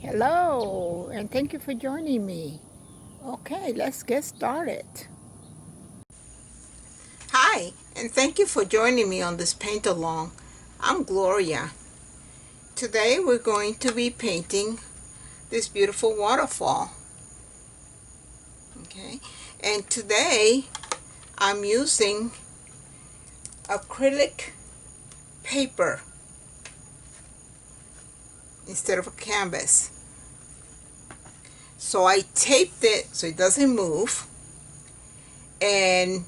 Hello, and thank you for joining me. Okay, let's get started. Hi, and thank you for joining me on this paint along. I'm Gloria. Today we're going to be painting this beautiful waterfall. Okay, and today I'm using acrylic paper instead of a canvas. So I taped it so it doesn't move, and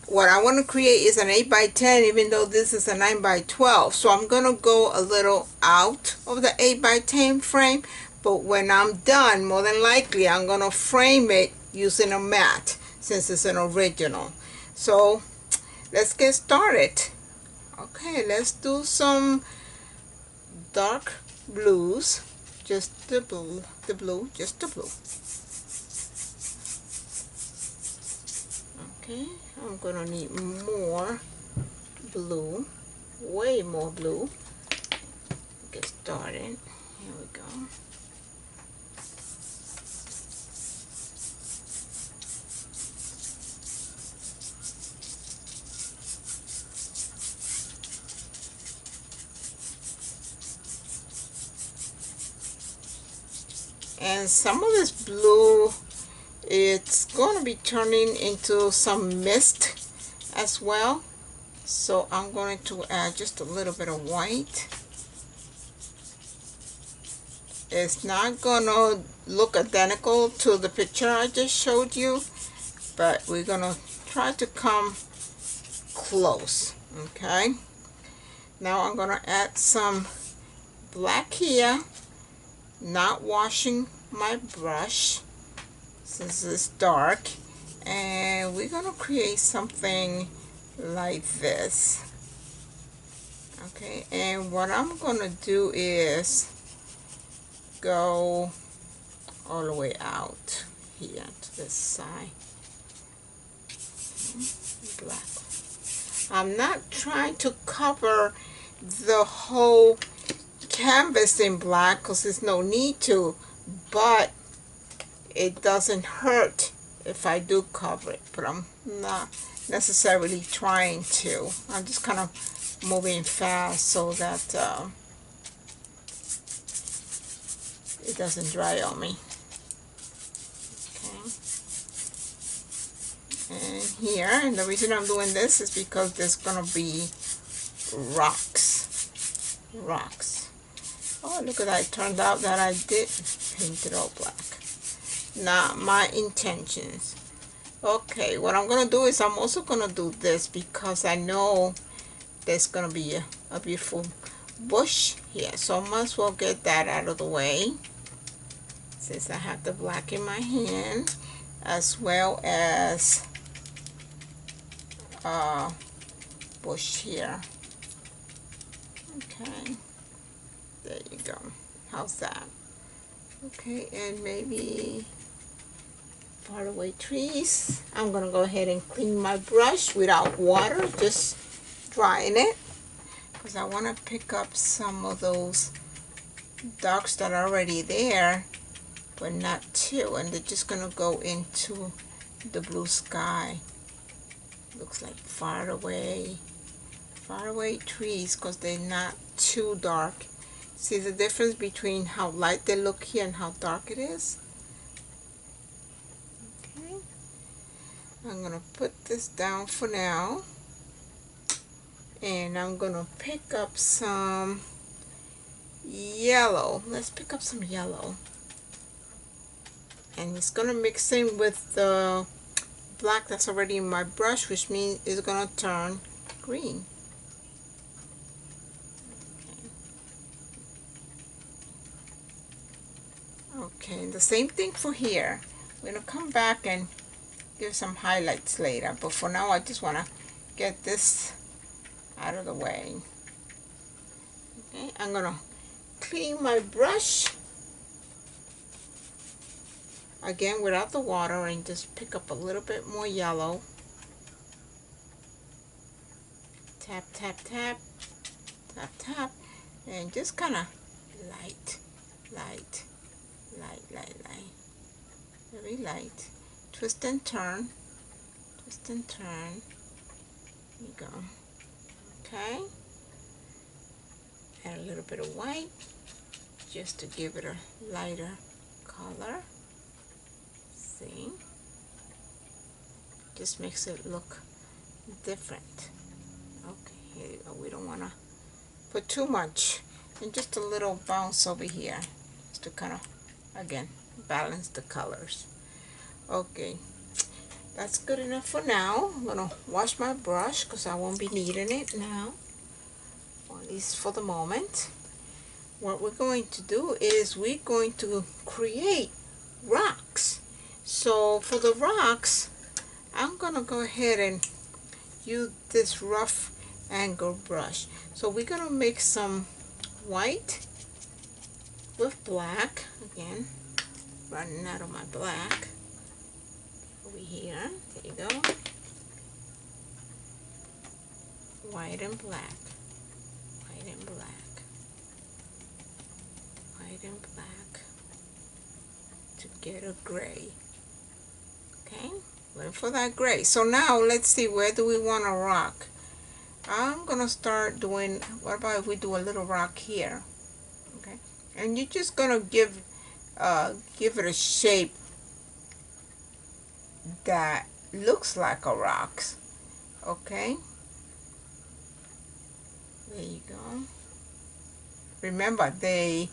what I want to create is an 8 by 10, even though this is a 9 by 12. So I'm going to go a little out of the 8 by 10 frame, but when I'm done, more than likely I'm going to frame it using a mat since it's an original. So let's get started. Okay, let's do some dark blues. Just the blue, just the blue. Okay, I'm gonna need more blue, way more blue. Get started. Here we go. And some of this blue, it's going to be turning into some mist as well. So I'm going to add just a little bit of white. It's not going to look identical to the picture I just showed you, but we're going to try to come close. Okay. Now I'm going to add some black here, not washing my brush since it's dark, and we're going to create something like this. Okay, and what I'm going to do is go all the way out here to this side. Black. I'm not trying to cover the whole canvas in black because there's no need to, but it doesn't hurt if I do cover it, but I'm not necessarily trying to. I'm just kind of moving fast so that it doesn't dry on me. Okay. And here, and the reason I'm doing this is because there's gonna be rocks. Oh, look at that. It turned out that I did paint it all black. Not my intentions. Okay, what I'm gonna do is I'm also gonna do this because I know there's gonna be a beautiful bush here, so I might as well get that out of the way since I have the black in my hand, as well as bush here. Okay, there you go. How's that? Okay, and maybe far away trees. I'm gonna go ahead and clean my brush without water, just drying it, because I want to pick up some of those darks that are already there, but not too, and they're just gonna go into the blue sky. Looks like far away trees because they're not too dark. See the difference between how light they look here and how dark it is? Okay. I'm gonna put this down for now, and I'm gonna pick up some yellow. Let's pick up some yellow, and it's gonna mix in with the black that's already in my brush, which means it's gonna turn green. Okay, the same thing for here. We're gonna come back and give some highlights later, but for now I just want to get this out of the way. Okay, I'm gonna clean my brush again without the water and just pick up a little bit more yellow. Tap, tap, tap, tap, tap, and just kind of light. light. Very light. Twist and turn. Twist and turn. There you go. Okay. Add a little bit of white just to give it a lighter color. See? Just makes it look different. Okay, here you go. We don't want to put too much. And just a little bounce over here. Just to kind of, again, balance the colors. Okay. That's good enough for now. I'm going to wash my brush because I won't be needing it now. Or at least for the moment. What we're going to do is we're going to create rocks. So for the rocks, I'm going to go ahead and use this rough angle brush. So we're going to mix some white with black. Again, running out of my black. Over here, there you go. White and black. White and black. White and black. To get a gray. Okay, wait for that gray. So now let's see, where do we want a rock? I'm gonna start doing, what about if we do a little rock here? Okay, and you're just gonna give it a shape that looks like a rock. Okay, there you go. Remember, they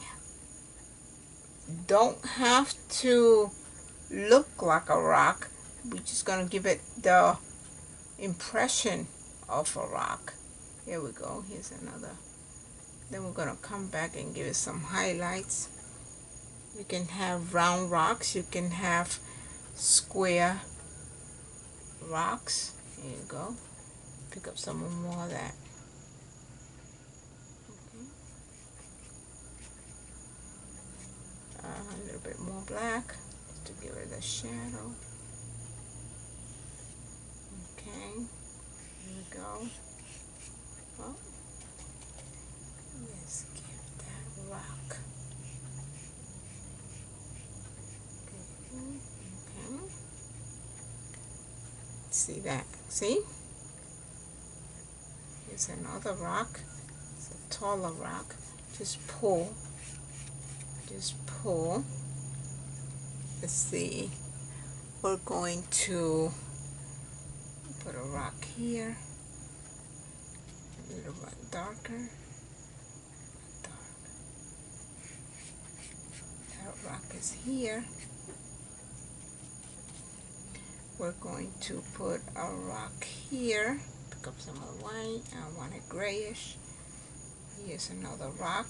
don't have to look like a rock. We're just gonna give it the impression of a rock. Here we go. Here's another. Then we're gonna come back and give it some highlights. You can have round rocks. You can have square rocks. Here you go. Pick up some more of that. Okay. A little bit more black just to give it a shadow. Okay. Here we go. Well, let's give that rock. Okay. See that? See? Here's another rock. It's a taller rock. Just pull. Just pull. Let's see. We're going to put a rock here. A little bit darker. Dark. That rock is here. We're going to put a rock here. Pick up some of the white. I want it grayish. Here's another rock.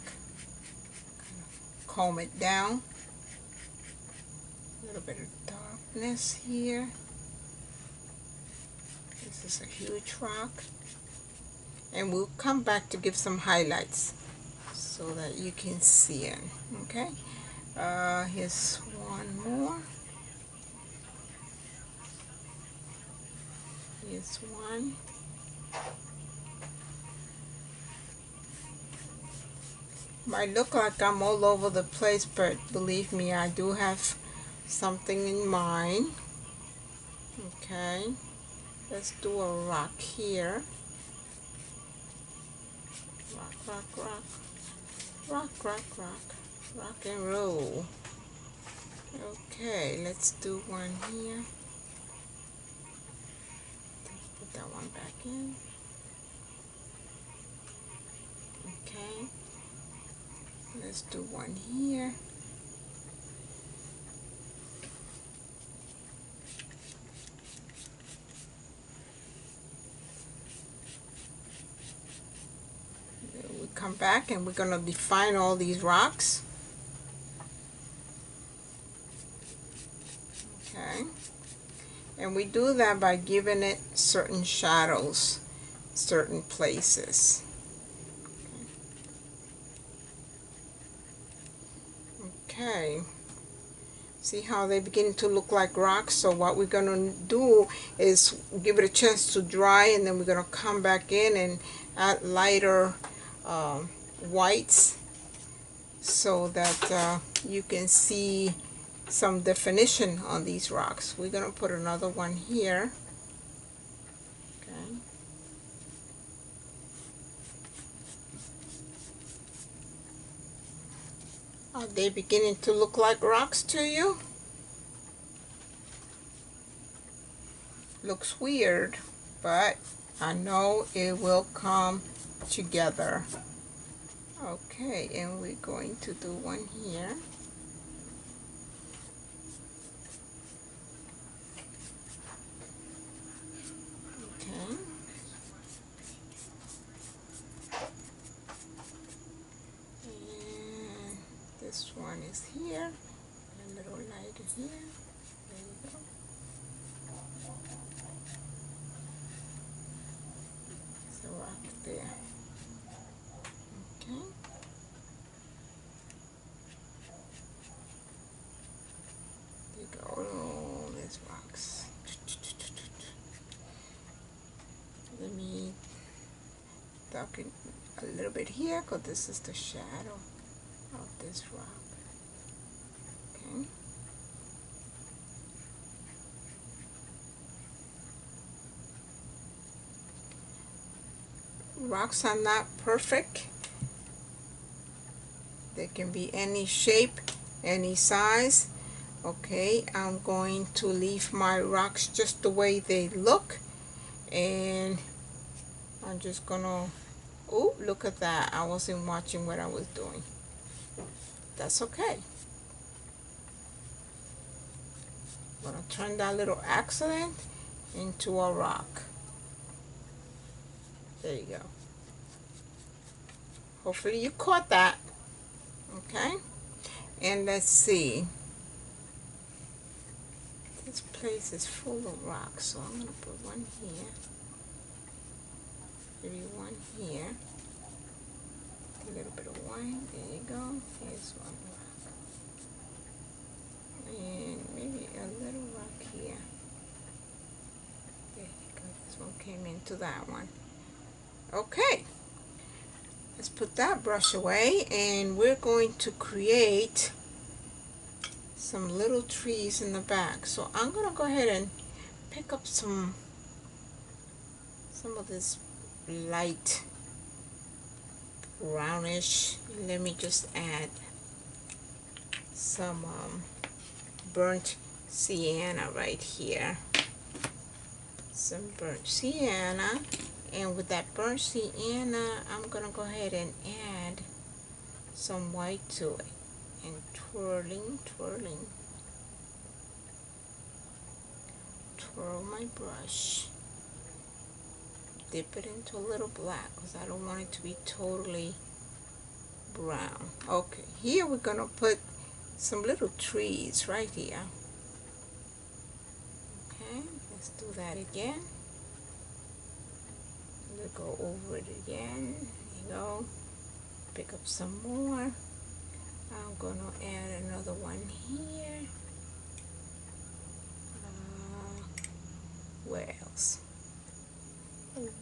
Kind of comb it down. A little bit of darkness here. This is a huge rock. And we'll come back to give some highlights so that you can see it. Okay. Here's one more. Here's one. Might look like I'm all over the place, but believe me, I do have something in mind. Okay. Let's do a rock here. Rock, rock, rock. Rock, rock, rock. Rock and roll. Okay, let's do one here. Put that one back in. Okay. Let's do one here. We come back and we're going to define all these rocks. Okay. And we do that by giving it certain shadows, certain places. Okay. See how they begin to look like rocks? So what we're going to do is give it a chance to dry, and then we're going to come back in and add lighter whites so that you can see some definition on these rocks. We're going to put another one here. Okay. Are they beginning to look like rocks to you? Looks weird, but I know it will come together. Okay, and we're going to do one here. Okay. And this one is here. A little lighter here. There you go. There's a rock there. Okay. There you go. Oh, there's rocks. Let me darken a little bit here because this is the shadow of this rock. Okay. Rocks are not perfect. They can be any shape, any size. Okay, I'm going to leave my rocks just the way they look, and I'm just gonna, oh, look at that. I wasn't watching what I was doing. That's okay. I'm gonna turn that little accident into a rock. There you go. Hopefully you caught that. Okay, and let's see. This place is full of rocks, so I'm gonna put one here, maybe one here, a little bit of white. There you go. Here's one rock, and maybe a little rock here. There you go. This one came into that one. Okay, let's put that brush away, and we're going to create some little trees in the back. So I'm gonna go ahead and pick up some of this light brownish. Let me just add some burnt sienna right here. Some burnt sienna, and with that burnt sienna I'm gonna go ahead and add some white to it, and twirling, twirl my brush, dip it into a little black because I don't want it to be totally brown. Okay, here we're gonna put some little trees right here. Okay, let's do that again. We'll go over it again. There you go. Pick up some more. I'm gonna add another one here. Where else?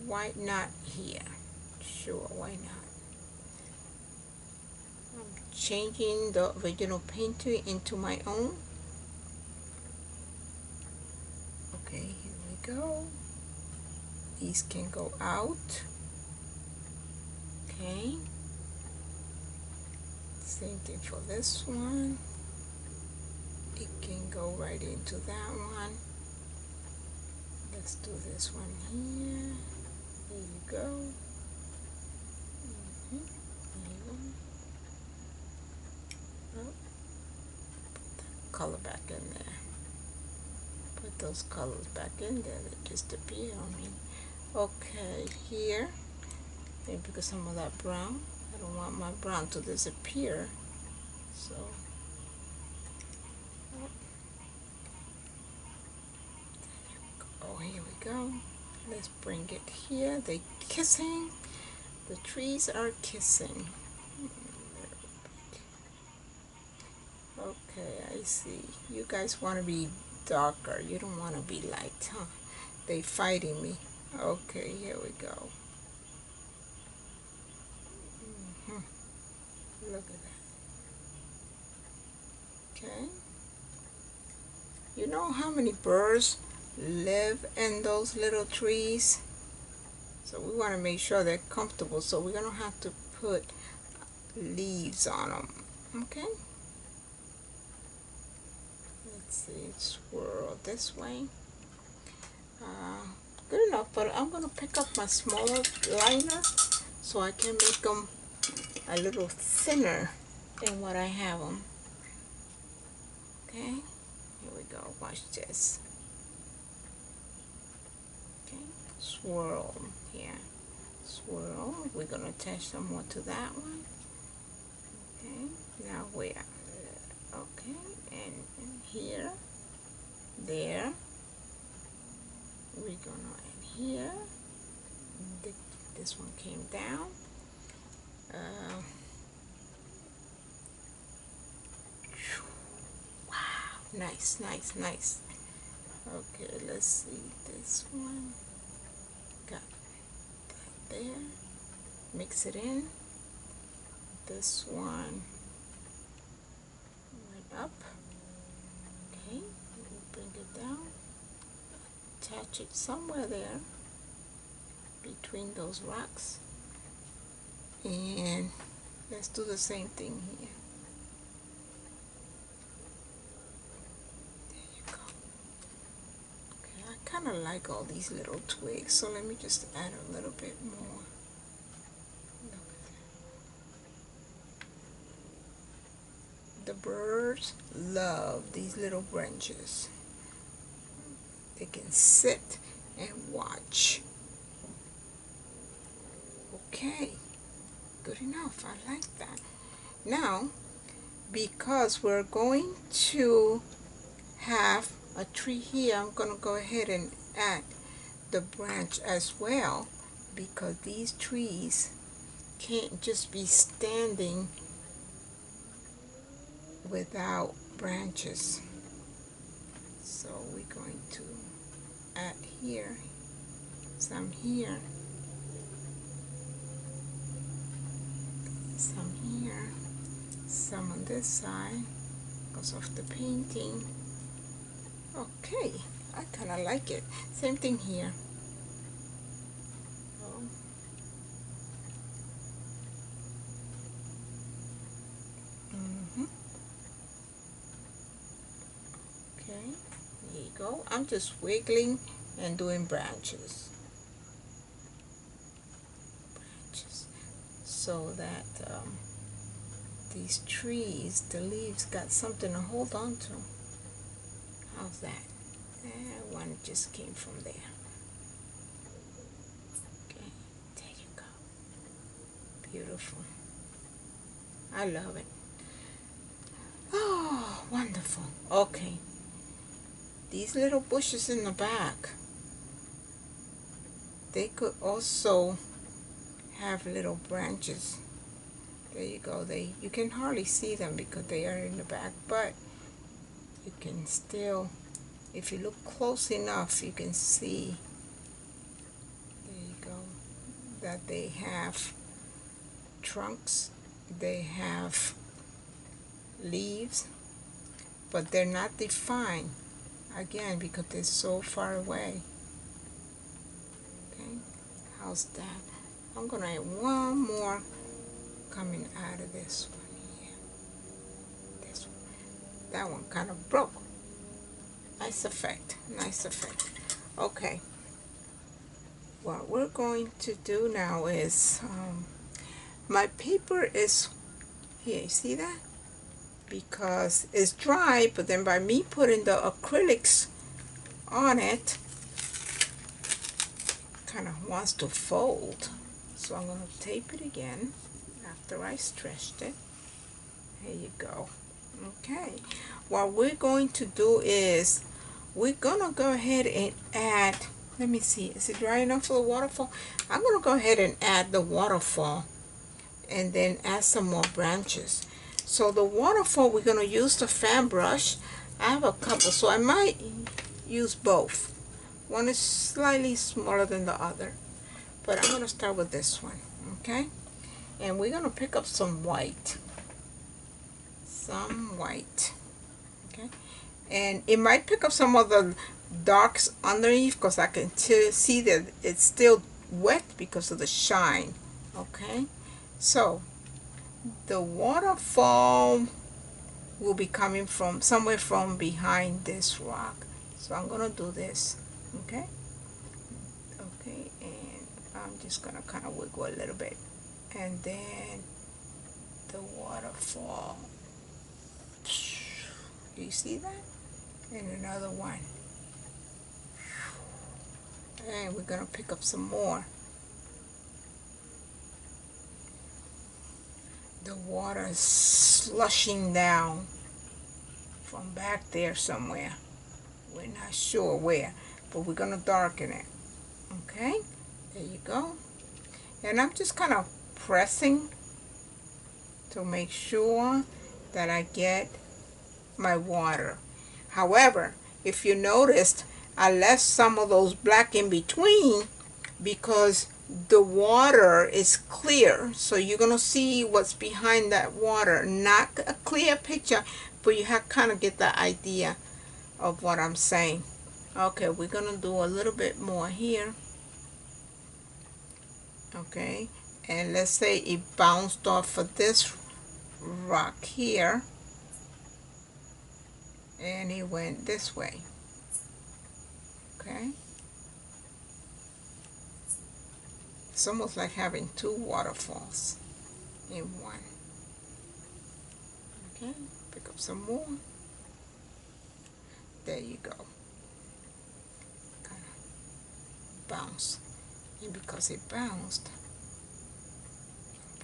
Why not here? Sure, why not? I'm changing the original painter into my own. Okay, here we go. These can go out. Okay. Same thing for this one. It can go right into that one. Let's do this one here. There you go. There you go. Oh, put that color back in there. Put those colors back in there. They disappear on me. Okay, here. Maybe because some of that brown. I don't want my brown to disappear. So. Oh, here we go. Let's bring it here. They're kissing. The trees are kissing. Okay, I see. You guys want to be darker. You don't want to be light, huh? They fighting me. Okay, here we go. Look at that. Okay. You know how many birds live in those little trees? So we want to make sure they're comfortable. So we're going to have to put leaves on them. Okay? Let's see, swirl this way. Good enough, but I'm going to pick up my smaller liner so I can make them a little thinner than what I have them. Okay? Here we go. Watch this. Okay? Swirl here. Swirl. We're going to attach some more to that one. Okay? Now where? Okay, and here, there, we're gonna, and here, this one came down, wow, nice, nice, nice. Okay, let's see, this one, got that there, mix it in, this one went up. Okay, we'll bring it down, attach it somewhere there between those rocks, and let's do the same thing here. There you go. Okay, I kind of like all these little twigs, so let me just add a little bit more. Look at that. The birds love these little branches. They can sit and watch. Okay, good enough. I like that. Now, because we're going to have a tree here, I'm going to go ahead and add the branch as well, because these trees can't just be standing without branches. So we're going to add here, some here, some here, some on this side because of the painting. Okay, I kind of like it. Same thing here. Oh. Okay, there you go. I'm just wiggling and doing branches. So that these trees, the leaves got something to hold on to. How's that? One just came from there. Okay, there you go. Beautiful. I love it. Oh, wonderful. Okay. These little bushes in the back, they could also have little branches. There you go. You can hardly see them because they are in the back, but you can still, if you look close enough, you can see, there you go, that they have trunks, they have leaves, but they're not defined, again, because they're so far away. Okay, how's that? I'm going to add one more coming out of this one here. This one. That one kind of broke. Nice effect. Nice effect. Okay. What we're going to do now is, my paper is here. You see that? Because it's dry, but then by me putting the acrylics on it, kind of wants to fold. So I'm going to tape it again after I stretched it. Here you go. Okay. What we're going to do is we're going to go ahead and add, let me see, is it dry enough for the waterfall? I'm going to go ahead and add the waterfall and then add some more branches. So the waterfall, we're going to use the fan brush. I have a couple, so I might use both. One is slightly smaller than the other, but I'm going to start with this one, okay? And we're going to pick up some white. Some white, okay? And it might pick up some of the darks underneath because I can see that it's still wet because of the shine. Okay, so the waterfall will be coming from somewhere from behind this rock. So I'm gonna do this. Okay, okay, and I'm just gonna kind of wiggle a little bit, and then the waterfall. You see that? And another one. And we're gonna pick up some more. The water is slushing down from back there somewhere. We're not sure where, but we're gonna darken it. Okay, there you go. And I'm just kind of pressing to make sure that I get my water. However, if you noticed, I left some of those black in between because the water is clear, so you're gonna see what's behind that water. Not a clear picture, but you have kind of get the idea of what I'm saying. Okay, we're gonna do a little bit more here. Okay, and let's say it bounced off of this rock here and it went this way. Okay, it's almost like having two waterfalls in one. Okay, pick up some more. There you go. Kind of bounce. And because it bounced,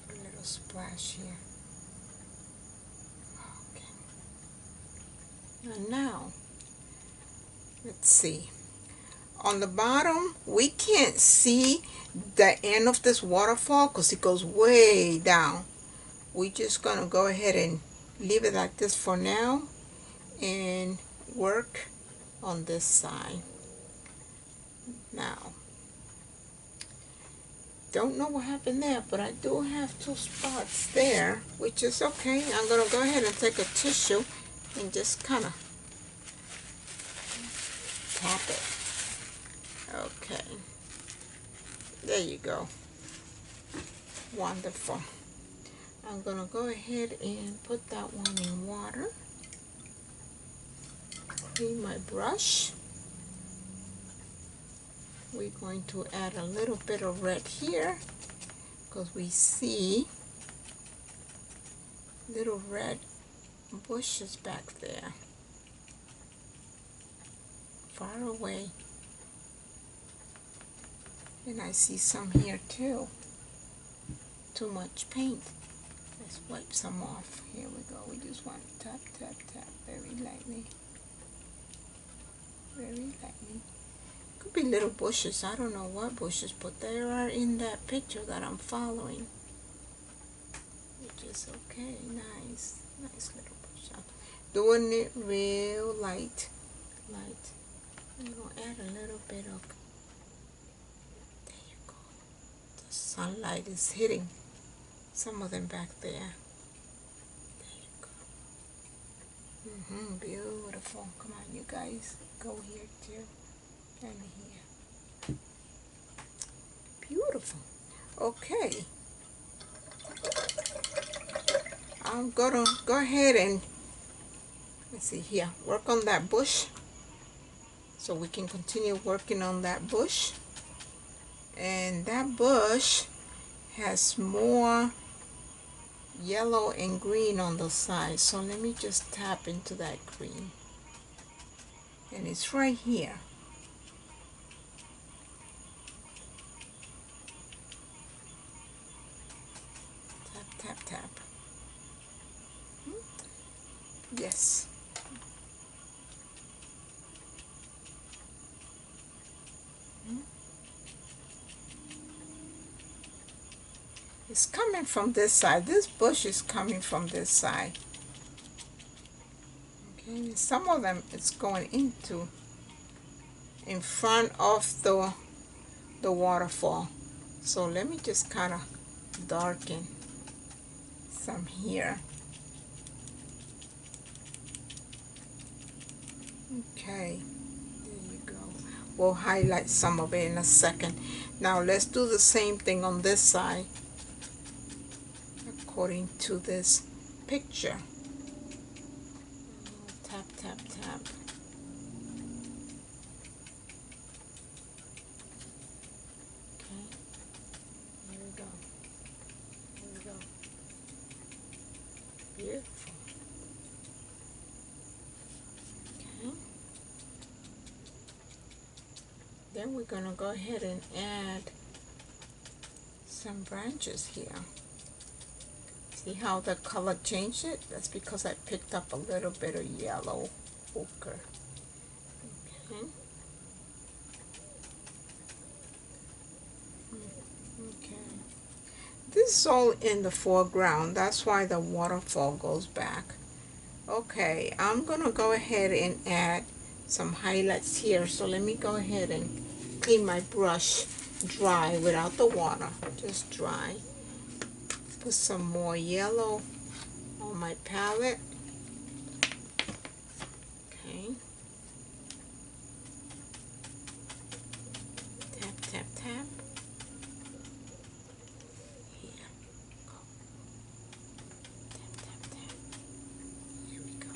put a little splash here. Okay. And now, let's see. On the bottom, we can't see the end of this waterfall because it goes way down. We're just going to go ahead and leave it like this for now and work on this side. Now, don't know what happened there, but I do have two spots there, which is okay. I'm going to go ahead and take a tissue and just kind of tap it. Okay, there you go. Wonderful. I'm gonna go ahead and put that one in water. Clean my brush. We're going to add a little bit of red here because we see little red bushes back there, far away. And I see some here too. Too much paint. Let's wipe some off. Here we go. We just want to tap, tap, tap very lightly. Very lightly. Could be little bushes. I don't know what bushes, but they are in that picture that I'm following. Which is okay. Nice. Nice little bush. I'm doing it real light. Light. I'm going to add a little bit of... There you go. The sunlight is hitting some of them back there. There you go. Beautiful. Come on, you guys. Go here too. And here. Beautiful. Okay. I'm gonna go ahead and let's see here. Work on that bush. So we can continue working on that bush. And that bush has more yellow and green on the side, so let me just tap into that green, and it's right here. Tap, tap, tap. Yes. It's coming from this side. This bush is coming from this side. Okay, some of them it's going into in front of the waterfall. So let me just kind of darken some here. Okay, there you go. We'll highlight some of it in a second. Now let's do the same thing on this side according to this picture. Tap, tap, tap. Okay, here we go. Here we go. Beautiful. Okay. Then we're going to go ahead and add some branches here. See how the color changed it? That's because I picked up a little bit of yellow ochre. Okay. Okay. This is all in the foreground. That's why the waterfall goes back. Okay, I'm gonna go ahead and add some highlights here. So let me go ahead and clean my brush dry without the water, just dry. Put some more yellow on my palette. Okay. Tap, tap, tap. Here. Go. Tap, tap, tap. Here we go.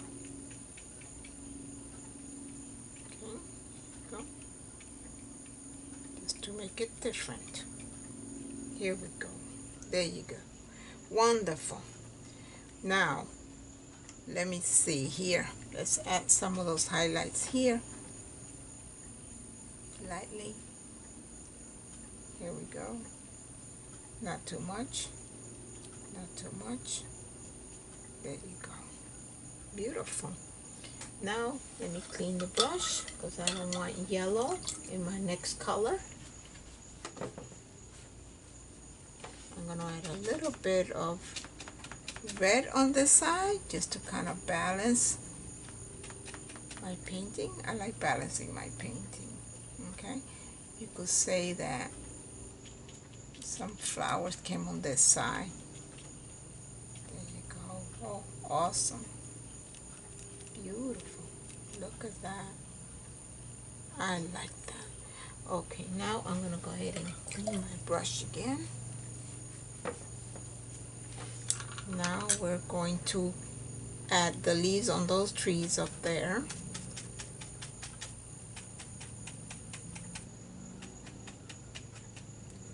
Okay. Go. Just to make it different. Here we go. There you go. Wonderful. Now, let me see here. Let's add some of those highlights here. Lightly. Here we go. Not too much. Not too much. There you go. Beautiful. Now, let me clean the brush because I don't want yellow in my next color. I'm going to add a little bit of red on this side just to kind of balance my painting. I like balancing my painting. Okay, you could say that some flowers came on this side. There you go. Oh, awesome. Beautiful. Look at that. I like that. Okay, now I'm going to go ahead and clean my brush again. Now we're going to add the leaves on those trees up there.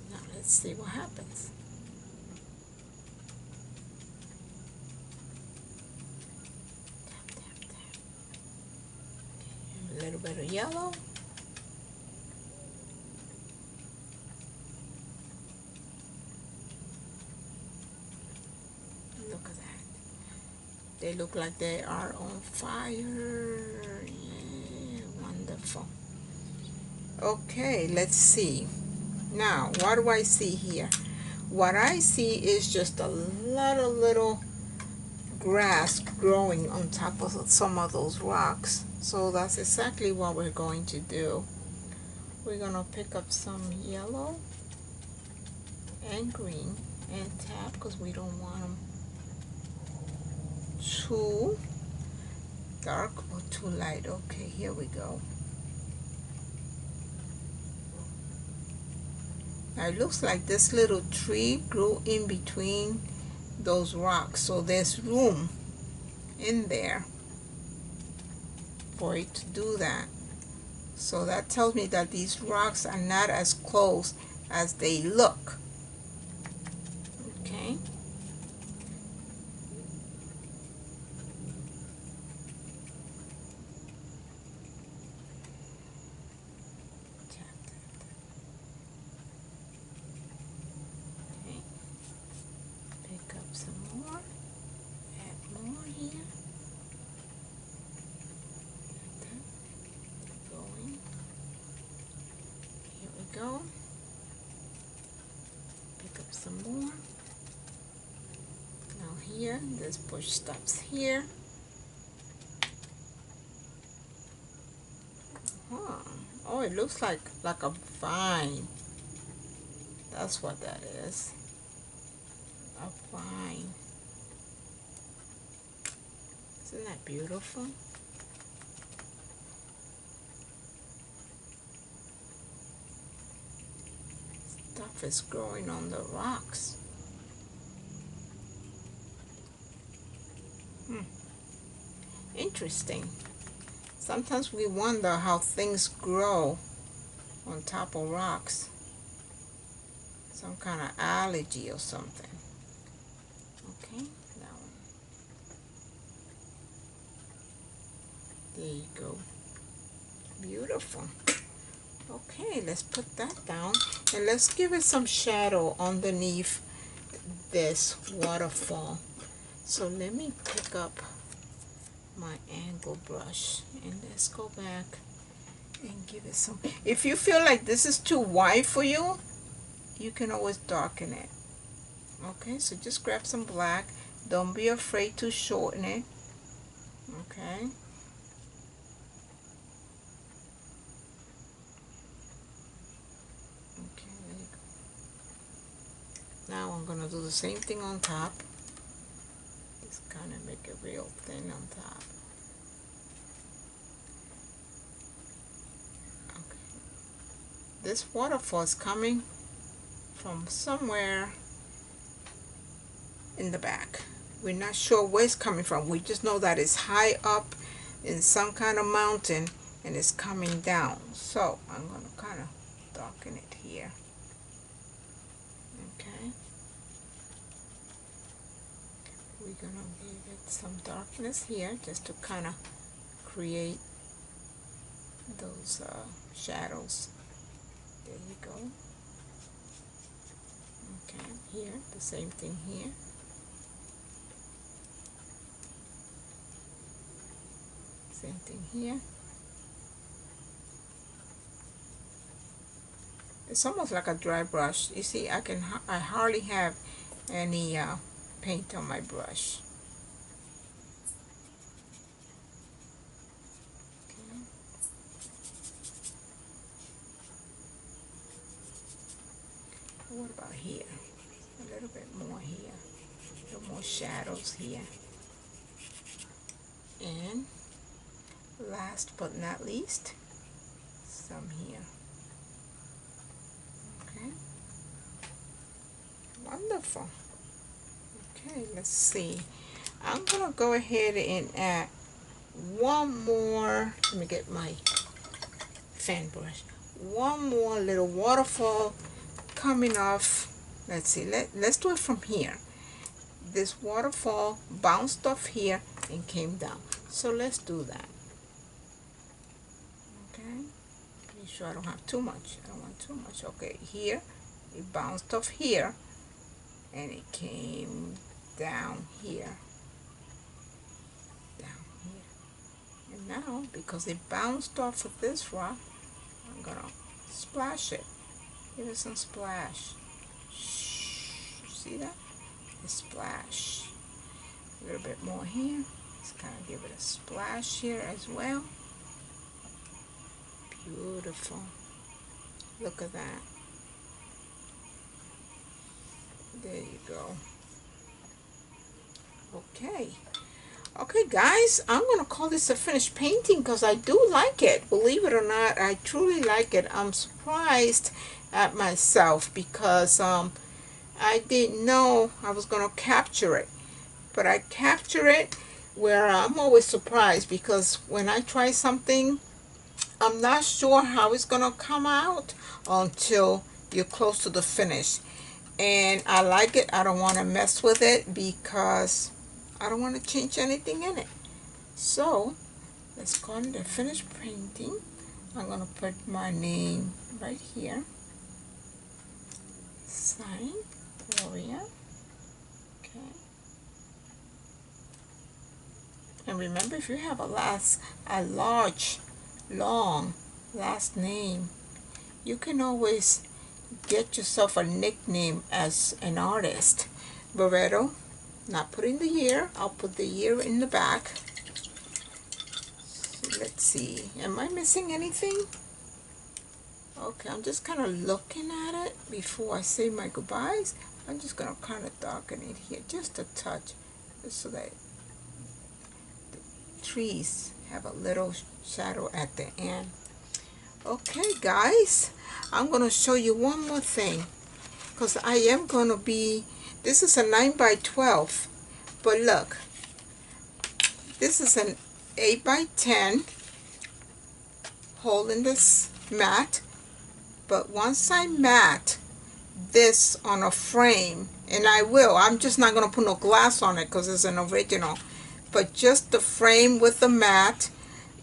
Now let's see what happens. Tap, tap, tap. Okay, a little bit of yellow. Look at that. They look like they are on fire. Yeah, wonderful. Okay, let's see. Now, what do I see here? What I see is just a lot of little grass growing on top of some of those rocks. So that's exactly what we're going to do. We're going to pick up some yellow and green and tap because we don't want them too dark or too light. Okay, here we go. Now it looks like this little tree grew in between those rocks, so there's room in there for it to do that. So that tells me that these rocks are not as close as they look. Okay. Okay. Pick up some more. Add more here. Going. Here we go. Pick up some more. Now here, this bush stops here. Huh. Oh, it looks like a vine. That's what that is. A vine. Isn't that beautiful? stuff is growing on the rocks. Interesting. Sometimes we wonder how things grow on top of rocks. Some kind of allergy or something. Okay, that one. There you go. Beautiful. Okay, let's put that down and let's give it some shadow underneath this waterfall. So let me pick up my angle brush and let's go back and give it some. If you feel like this is too wide for you, you can always darken it. Okay, so just grab some black. Don't be afraid to shorten it. Okay. Okay, there you go. Now I'm gonna do the same thing on top. Just kind of make it real thin on top. Okay. This waterfall is coming from somewhere in the back. We're not sure where it's coming from. We just know that it's high up in some kind of mountain and it's coming down. So I'm going to kind of darken it here. Okay. We're going to give it some darkness here just to kind of create those shadows. There you go. Okay, here, the same thing here. Same thing here. It's almost like a dry brush. You see, I hardly have any paint on my brush. Okay. What about here? A little bit more here. A little more shadows here. And last but not least, some here. Okay. Wonderful. Okay, let's see. I'm gonna go ahead and add one more. Let me get my fan brush. One more little waterfall coming off. Let's see. Let's do it from here. This waterfall bounced off here and came down. So let's do that. Okay. Be sure I don't have too much. I don't want too much. Okay, here it bounced off here and it came down here. Down here. And now, because it bounced off of this rock, I'm gonna splash it. Give it some splash. Shh. See that? A splash. A little bit more here. Just kind of give it a splash here as well. Beautiful. Look at that. There you go. Okay. Okay, guys, I'm going to call this a finished painting because I do like it. Believe it or not, I truly like it. I'm surprised at myself because I didn't know I was going to capture it. But I capture it where I'm always surprised because when I try something, I'm not sure how it's going to come out until you're close to the finish. And I like it. I don't want to mess with it because I don't want to change anything in it. So let's call it a finished painting. I'm going to put my name right here. Sign Gloria. Okay. And remember, if you have a large, long last name, you can always get yourself a nickname as an artist. Barreto, not putting the year. I'll put the year in the back. So let's see. Am I missing anything? Okay, I'm just kind of looking at it before I say my goodbyes. I'm just going to kind of darken it here, just a touch, just so that the trees have a little shadow at the end. Okay, guys, I'm going to show you one more thing. because I am going to be, this is a 9 by 12, but look, this is an 8 by 10 holding this mat. But once I mat this on a frame, and I'm just not going to put no glass on it because it's an original, but just the frame with the mat,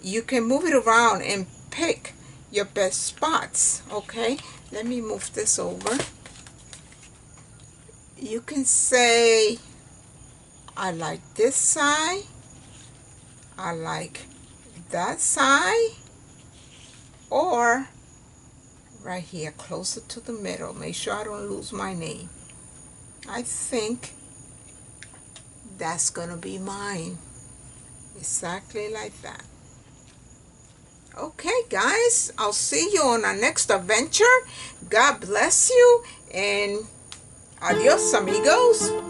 you can move it around and pick your best spots. Okay, let me move this over. You can say, I like this side, I like that side, or right here closer to the middle. Make sure I don't lose my name. I think that's gonna be mine, exactly like that. Okay guys, I'll see you on our next adventure. God bless you, and adios amigos.